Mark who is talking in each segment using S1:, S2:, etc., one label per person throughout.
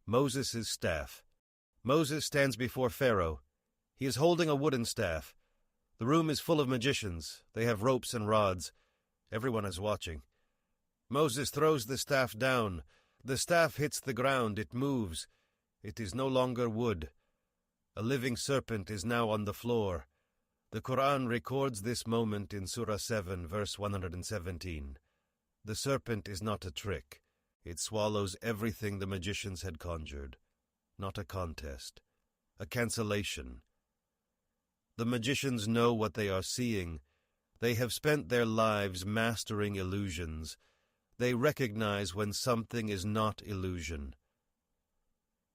S1: Moses' staff. Moses stands before Pharaoh. He is holding a wooden staff. The room is full of magicians. They have ropes and rods. Everyone is watching. Moses throws the staff down. The staff hits the ground. It moves. It is no longer wood. A living serpent is now on the floor. The Quran records this moment in Surah 7, verse 117. The serpent is not a trick. It swallows everything the magicians had conjured. Not a contest. A cancellation. The magicians know what they are seeing. They have spent their lives mastering illusions. They recognize when something is not illusion.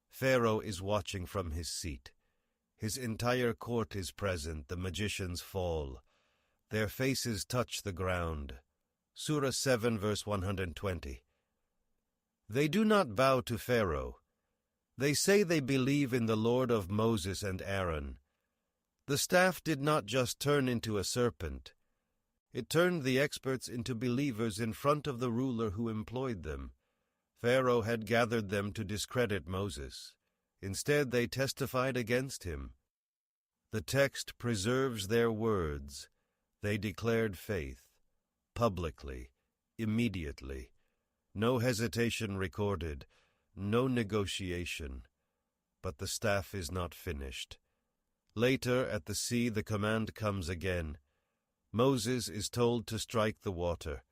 S1: Pharaoh is watching from his seat. His entire court is present. The magicians fall. Their faces touch the ground. Surah 7, verse 120. They do not bow to Pharaoh. They say they believe in the Lord of Moses and Aaron. The staff did not just turn into a serpent. It turned the experts into believers in front of the ruler who employed them. Pharaoh had gathered them to discredit Moses. Instead, they testified against him. The text preserves their words. They declared faith, publicly, immediately. No hesitation recorded, no negotiation. But the staff is not finished. Later, at the sea, the command comes again. Moses is told to strike the water.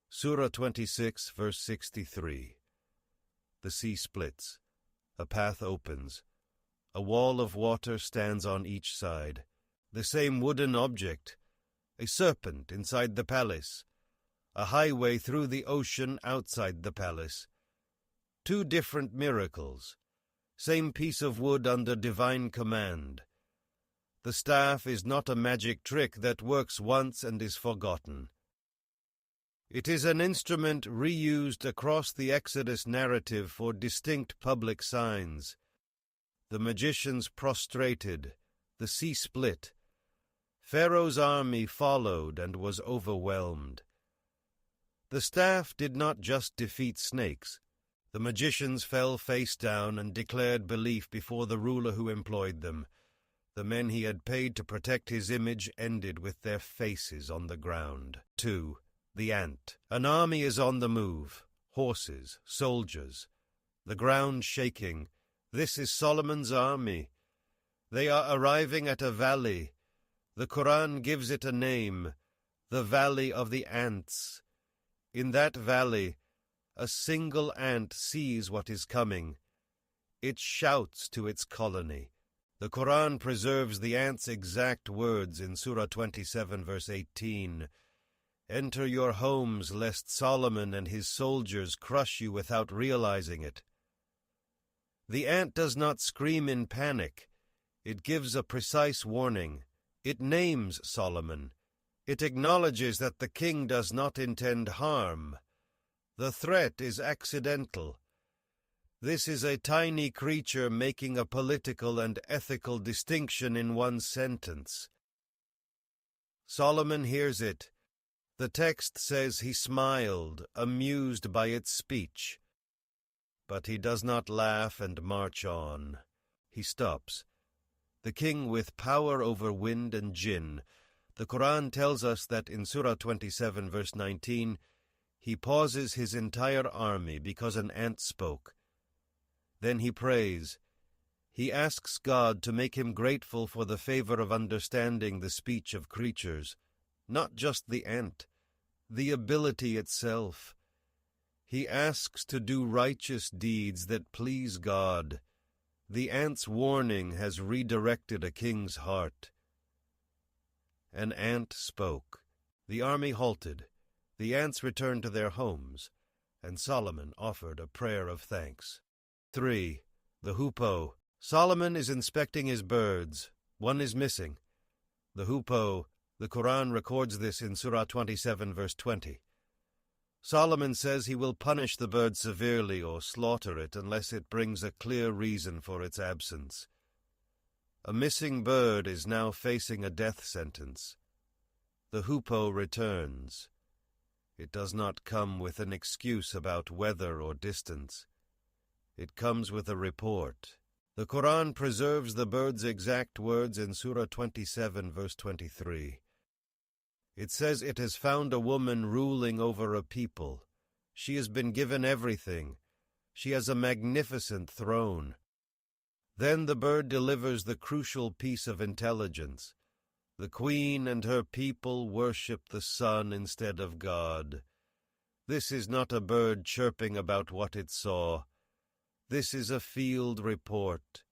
S1: Surah 26, verse 63. The sea splits. A path opens. A wall of water stands on each side. The same wooden object. A serpent inside the palace. A highway through the ocean outside the palace. Two different miracles. Same piece of wood under divine command. The staff is not a magic trick that works once and is forgotten. It is an instrument reused across the Exodus narrative for distinct public signs. The magicians prostrated, the sea split. Pharaoh's army followed and was overwhelmed. The staff did not just defeat snakes. The magicians fell face down and declared belief before the ruler who employed them. The men he had paid to protect his image ended with their faces on the ground. 2. The ant. An army is on the move. Horses, soldiers. The ground shaking. This is Solomon's army. They are arriving at a valley. The Quran gives it a name. The Valley of the Ants. In that valley, a single ant sees what is coming. It shouts to its colony. The Quran preserves the ant's exact words in Surah 27, verse 18. Enter your homes, lest Solomon and his soldiers crush you without realizing it. The ant does not scream in panic. It gives a precise warning. It names Solomon. It acknowledges that the king does not intend harm. The threat is accidental. This is a tiny creature making a political and ethical distinction in one sentence. Solomon hears it. The text says he smiled, amused by its speech. But he does not laugh and march on. He stops. The king with power over wind and jinn. The Quran tells us that in Surah 27, verse 19, he pauses his entire army because an ant spoke. Then he prays. He asks God to make him grateful for the favor of understanding the speech of creatures, not just the ant, the ability itself. He asks to do righteous deeds that please God. The ant's warning has redirected a king's heart. An ant spoke. The army halted. The ants returned to their homes, and Solomon offered a prayer of thanks. 3. The hoopoe. Solomon is inspecting his birds. One is missing. The hoopoe, the Quran records this in Surah 27, verse 20. Solomon says he will punish the bird severely or slaughter it unless it brings a clear reason for its absence. A missing bird is now facing a death sentence. The hoopoe returns. It does not come with an excuse about weather or distance. It comes with a report. The Quran preserves the bird's exact words in Surah 27, verse 23. It says it has found a woman ruling over a people. She has been given everything. She has a magnificent throne. Then the bird delivers the crucial piece of intelligence. The queen and her people worship the sun instead of God. This is not a bird chirping about what it saw. This is a field report.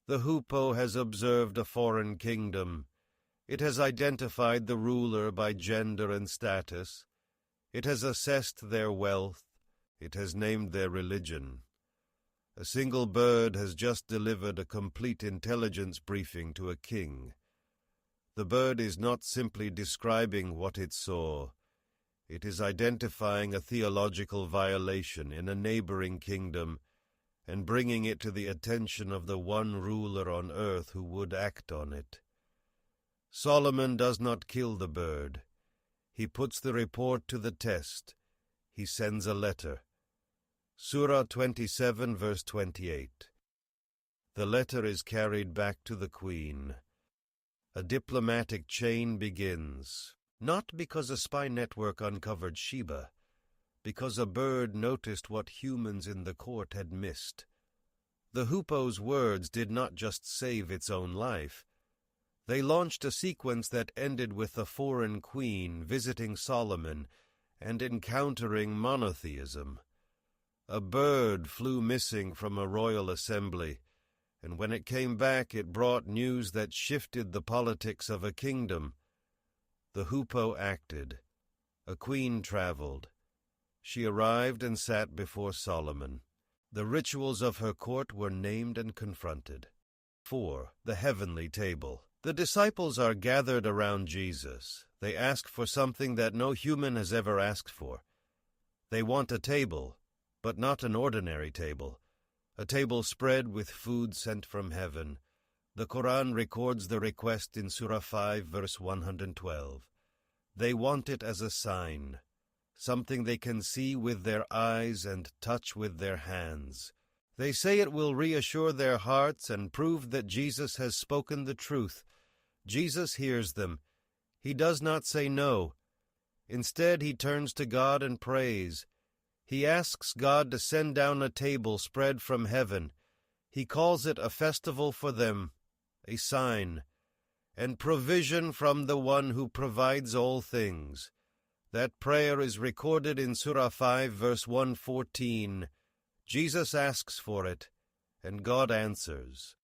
S1: The hoopoe has observed a foreign kingdom. It has identified the ruler by gender and status. It has assessed their wealth. It has named their religion. A single bird has just delivered a complete intelligence briefing to a king. The bird is not simply describing what it saw. It is identifying a theological violation in a neighboring kingdom and bringing it to the attention of the one ruler on earth who would act on it. Solomon does not kill the bird. He puts the report to the test. He sends a letter. Surah 27, verse 28. The letter is carried back to the queen. A diplomatic chain begins, not because a spy network uncovered Sheba, because a bird noticed what humans in the court had missed. The hoopoe's words did not just save its own life. They launched a sequence that ended with a foreign queen visiting Solomon and encountering monotheism. A bird flew missing from a royal assembly, and when it came back it brought news that shifted the politics of a kingdom. The hoopoe acted. A queen traveled. She arrived and sat before Solomon. The rituals of her court were named and confronted. 4. The heavenly table. The disciples are gathered around Jesus. They ask for something that no human has ever asked for. They want a table, but not an ordinary table. A table spread with food sent from heaven. The Quran records the request in Surah 5, verse 112. They want it as a sign, something they can see with their eyes and touch with their hands. They say it will reassure their hearts and prove that Jesus has spoken the truth. Jesus hears them. He does not say no. Instead, he turns to God and prays. He asks God to send down a table spread from heaven. He calls it a festival for them, a sign, and provision from the one who provides all things. That prayer is recorded in Surah 5, verse 114. Jesus asks for it, and God answers.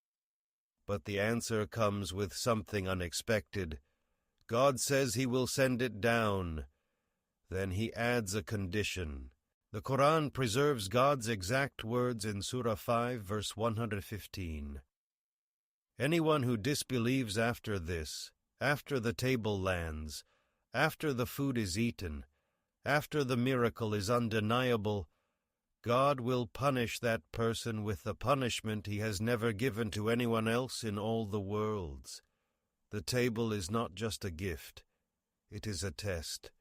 S1: But the answer comes with something unexpected. God says he will send it down. Then he adds a condition. The Quran preserves God's exact words in Surah 5, verse 115. Anyone who disbelieves after this, after the table lands, after the food is eaten, after the miracle is undeniable, God will punish that person with the punishment he has never given to anyone else in all the worlds. The table is not just a gift, it is a test.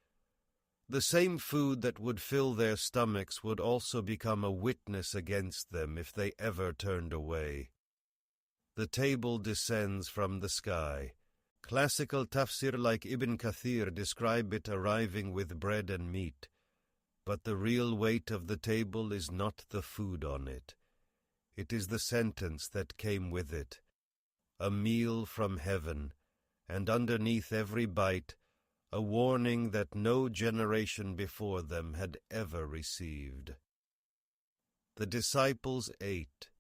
S1: The same food that would fill their stomachs would also become a witness against them if they ever turned away. The table descends from the sky. Classical tafsir like Ibn Kathir describe it arriving with bread and meat. But the real weight of the table is not the food on it. It is the sentence that came with it. A meal from heaven, and underneath every bite, a warning that no generation before them had ever received. The disciples ate.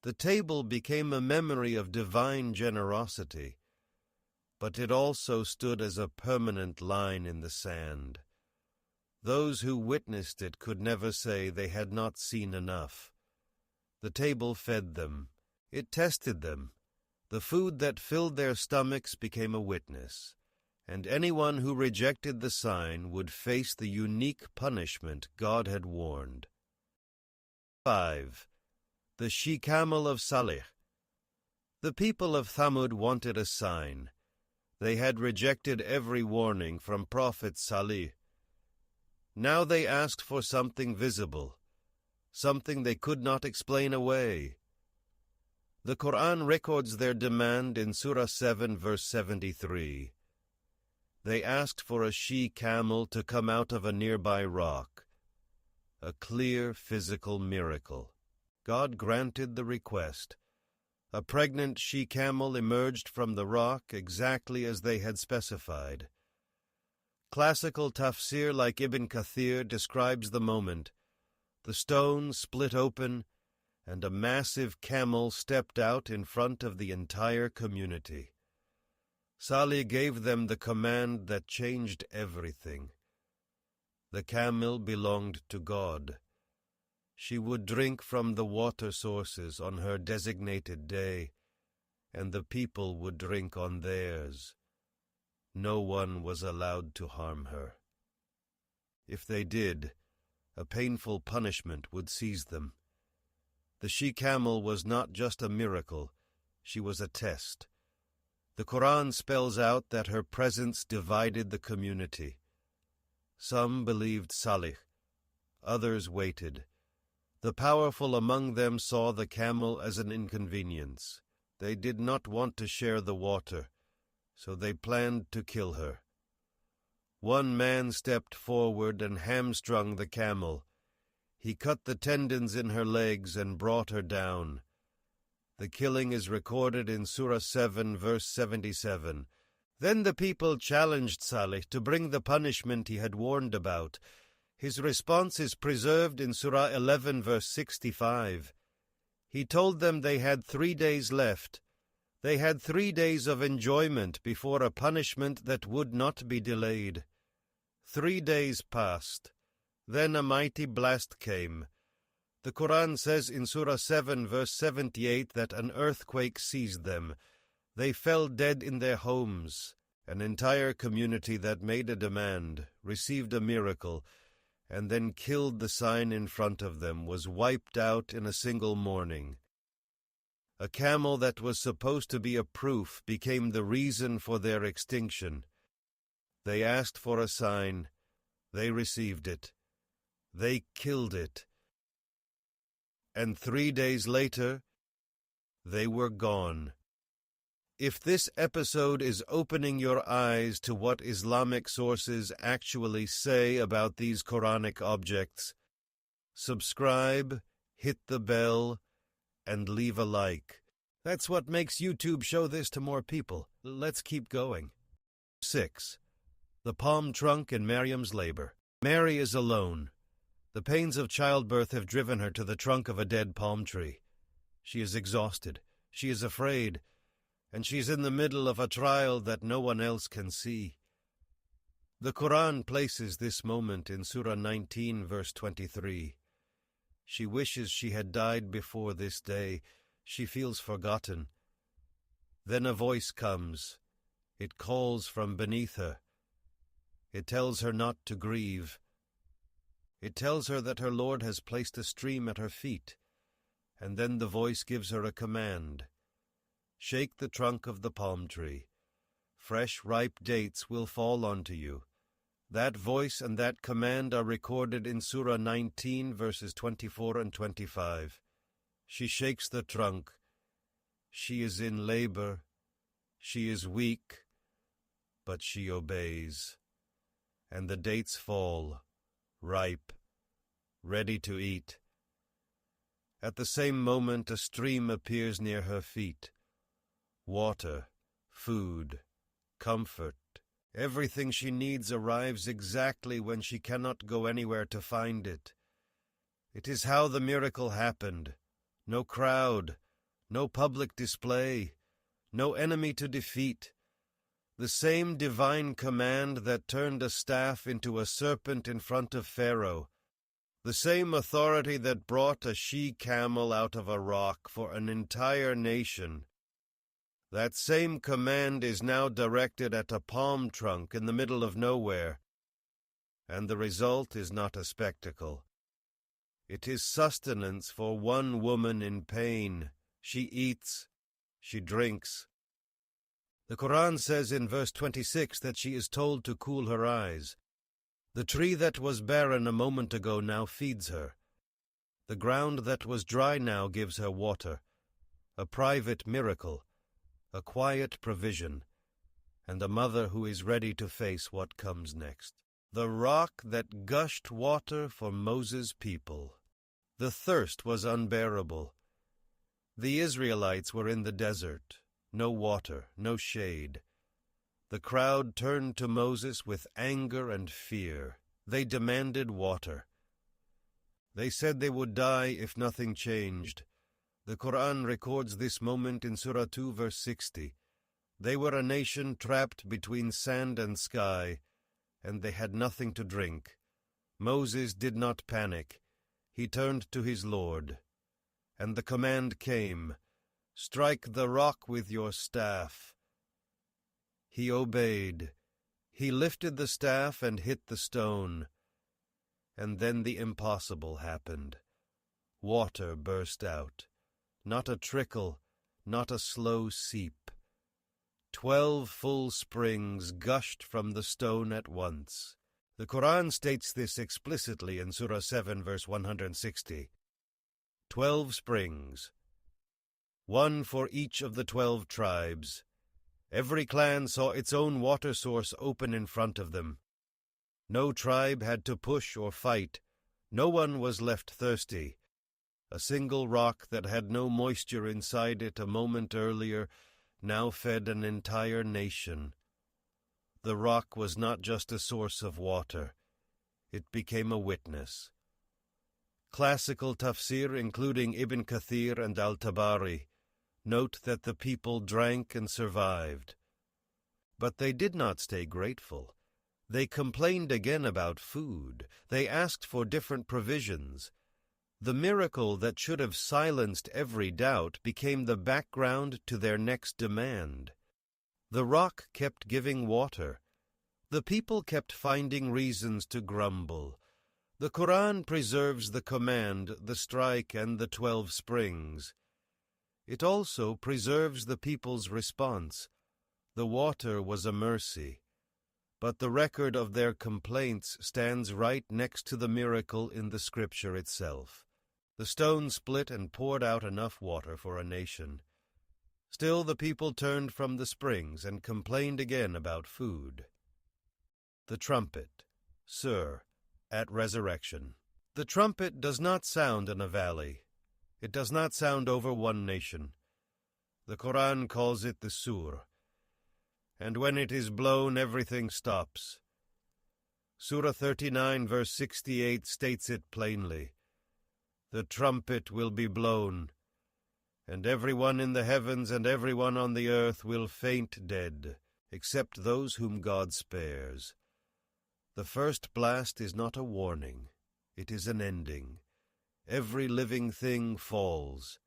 S1: The table became a memory of divine generosity, but it also stood as a permanent line in the sand. Those who witnessed it could never say they had not seen enough. The table fed them. It tested them. The food that filled their stomachs became a witness, and anyone who rejected the sign would face the unique punishment God had warned. 5. The she-camel of Salih. The people of Thamud wanted a sign. They had rejected every warning from Prophet Salih. Now they asked for something visible. something they could not explain away. The Quran records their demand in Surah 7, verse 73. They asked for a she-camel to come out of a nearby rock, a clear physical miracle. God granted the request. A pregnant she-camel emerged from the rock exactly as they had specified. Classical tafsir like Ibn Kathir describes the moment. The stone split open, and a massive camel stepped out in front of the entire community. Salih gave them the command that changed everything. The camel belonged to God. She would drink from the water sources on her designated day, and the people would drink on theirs. No one was allowed to harm her. If they did, a painful punishment would seize them. The she-camel was not just a miracle, she was a test. The Quran spells out that her presence divided the community. Some believed Salih, others waited. The powerful among them saw the camel as an inconvenience. They did not want to share the water, so they planned to kill her. One man stepped forward and hamstrung the camel. He cut the tendons in her legs and brought her down. The killing is recorded in Surah 7, verse 77. Then the people challenged Salih to bring the punishment he had warned about. His response is preserved in Surah 11, verse 65. He told them they had 3 days left. They had 3 days of enjoyment before a punishment that would not be delayed. 3 days passed. Then a mighty blast came. The Quran says in Surah 7, verse 78 that an earthquake seized them. They fell dead in their homes. An entire community that made a demand, received a miracle, and then killed the sign in front of them was wiped out in a single morning. A camel that was supposed to be a proof became the reason for their extinction. They asked for a sign. They received it. They killed it. And 3 days later, they were gone. If this episode is opening your eyes to what Islamic sources actually say about these Quranic objects, subscribe, hit the bell, and leave a like. That's what makes YouTube show this to more people. Let's keep going. 6. The palm trunk in Maryam's labor. Mary is alone. The pains of childbirth have driven her to the trunk of a dead palm tree. She is exhausted. She is afraid. And she's in the middle of a trial that no one else can see. The Quran places this moment in Surah 19, verse 23. She wishes she had died before this day. She feels forgotten. Then a voice comes. It calls from beneath her. It tells her not to grieve. It tells her that her Lord has placed a stream at her feet. And then the voice gives her a command. Shake the trunk of the palm tree. Fresh, ripe dates will fall onto you. That voice and that command are recorded in Surah 19, verses 24 and 25. She shakes the trunk. She is in labor. She is weak, but she obeys. And the dates fall, ripe, ready to eat. At the same moment, a stream appears near her feet. Water, food, comfort, everything she needs arrives exactly when she cannot go anywhere to find it. It is how the miracle happened. No crowd, no public display, no enemy to defeat. The same divine command that turned a staff into a serpent in front of Pharaoh. The same authority that brought a she-camel out of a rock for an entire nation. That same command is now directed at a palm trunk in the middle of nowhere, and the result is not a spectacle. It is sustenance for one woman in pain. She eats, she drinks. The Quran says in verse 26 that she is told to cool her eyes. The tree that was barren a moment ago now feeds her. The ground that was dry now gives her water, a private miracle, a quiet provision, and a mother who is ready to face what comes next. The rock that gushed water for Moses' people. The thirst was unbearable. The Israelites were in the desert, no water, no shade. The crowd turned to Moses with anger and fear. They demanded water. They said they would die if nothing changed. The Quran records this moment in Surah 2, verse 60. They were a nation trapped between sand and sky, and they had nothing to drink. Moses did not panic. He turned to his Lord. And the command came, "Strike the rock with your staff." He obeyed. He lifted the staff and hit the stone. And then the impossible happened. Water burst out. Not a trickle, not a slow seep. 12 full springs gushed from the stone at once. The Quran states this explicitly in Surah 7, verse 160. 12 springs, one for each of the 12 tribes. Every clan saw its own water source open in front of them. No tribe had to push or fight. No one was left thirsty. A single rock that had no moisture inside it a moment earlier now fed an entire nation. The rock was not just a source of water. It became a witness. Classical tafsir, including Ibn Kathir and al-Tabari, note that the people drank and survived. But they did not stay grateful. They complained again about food. They asked for different provisions. The miracle that should have silenced every doubt became the background to their next demand. The rock kept giving water. The people kept finding reasons to grumble. The Quran preserves the command, the strike, and the 12 springs. It also preserves the people's response. The water was a mercy. But the record of their complaints stands right next to the miracle in the scripture itself. The stone split and poured out enough water for a nation. Still the people turned from the springs and complained again about food. The trumpet, Sur, at resurrection. The trumpet does not sound in a valley. It does not sound over one nation. The Quran calls it the Sur. And when it is blown, everything stops. Surah 39, verse 68 states it plainly. The trumpet will be blown, and everyone in the heavens and everyone on the earth will faint dead, except those whom God spares. The first blast is not a warning. It is an ending. Every living thing falls.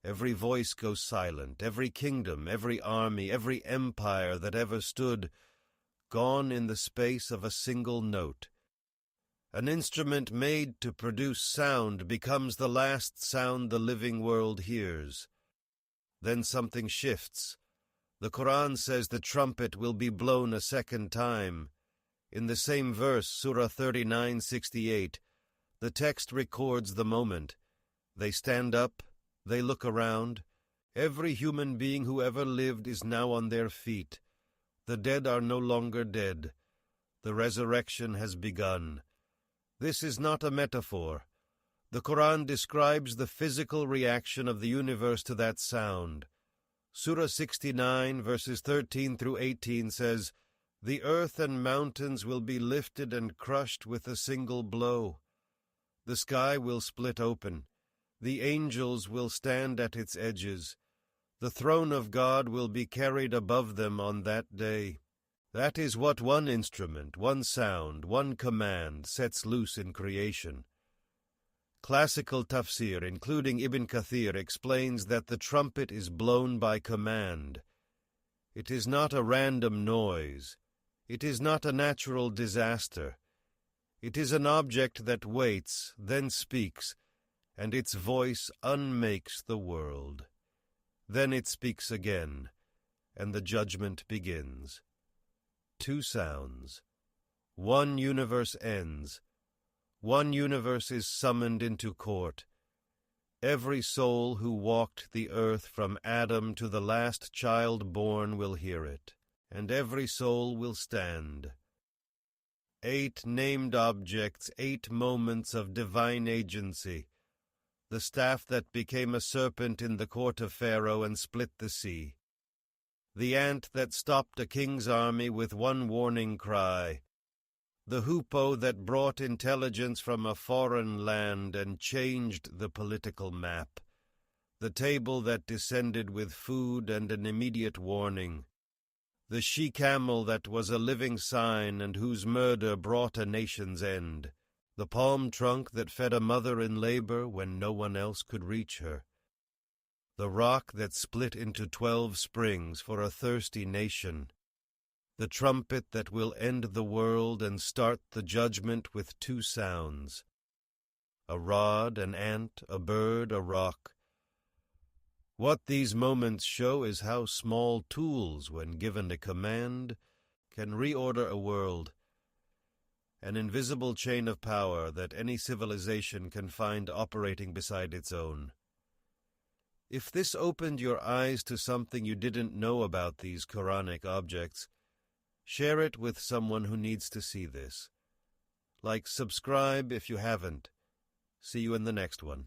S1: Every voice goes silent, every kingdom, every army, every empire that ever stood, gone in the space of a single note. An instrument made to produce sound becomes the last sound the living world hears. Then something shifts. The Quran says the trumpet will be blown a second time. In the same verse, Surah 39:68, the text records the moment. They stand up. They look around. Every human being who ever lived is now on their feet. The dead are no longer dead. The resurrection has begun. This is not a metaphor. The Quran describes the physical reaction of the universe to that sound. Surah 69, verses 13 through 18 says, "The earth and mountains will be lifted and crushed with a single blow. The sky will split open. The angels will stand at its edges. The throne of God will be carried above them on that day." That is what one instrument, one sound, one command sets loose in creation. Classical tafsir, including Ibn Kathir, explains that the trumpet is blown by command. It is not a random noise. It is not a natural disaster. It is an object that waits, then speaks, and its voice unmakes the world. Then it speaks again, and the judgment begins. 2 sounds. One universe ends. One universe is summoned into court. Every soul who walked the earth from Adam to the last child born will hear it, and every soul will stand. 8 named objects, 8 moments of divine agency. The staff that became a serpent in the court of Pharaoh and split the sea. The ant that stopped a king's army with one warning cry. The hoopoe that brought intelligence from a foreign land and changed the political map. The table that descended with food and an immediate warning. The she-camel that was a living sign and whose murder brought a nation's end. The palm trunk that fed a mother in labor when no one else could reach her. The rock that split into 12 springs for a thirsty nation. The trumpet that will end the world and start the judgment with 2 sounds. A rod, an ant, a bird, a rock. What these moments show is how small tools, when given a command, can reorder a world, an invisible chain of power that any civilization can find operating beside its own. If this opened your eyes to something you didn't know about these Quranic objects, share it with someone who needs to see this. Like, subscribe if you haven't. See you in the next one.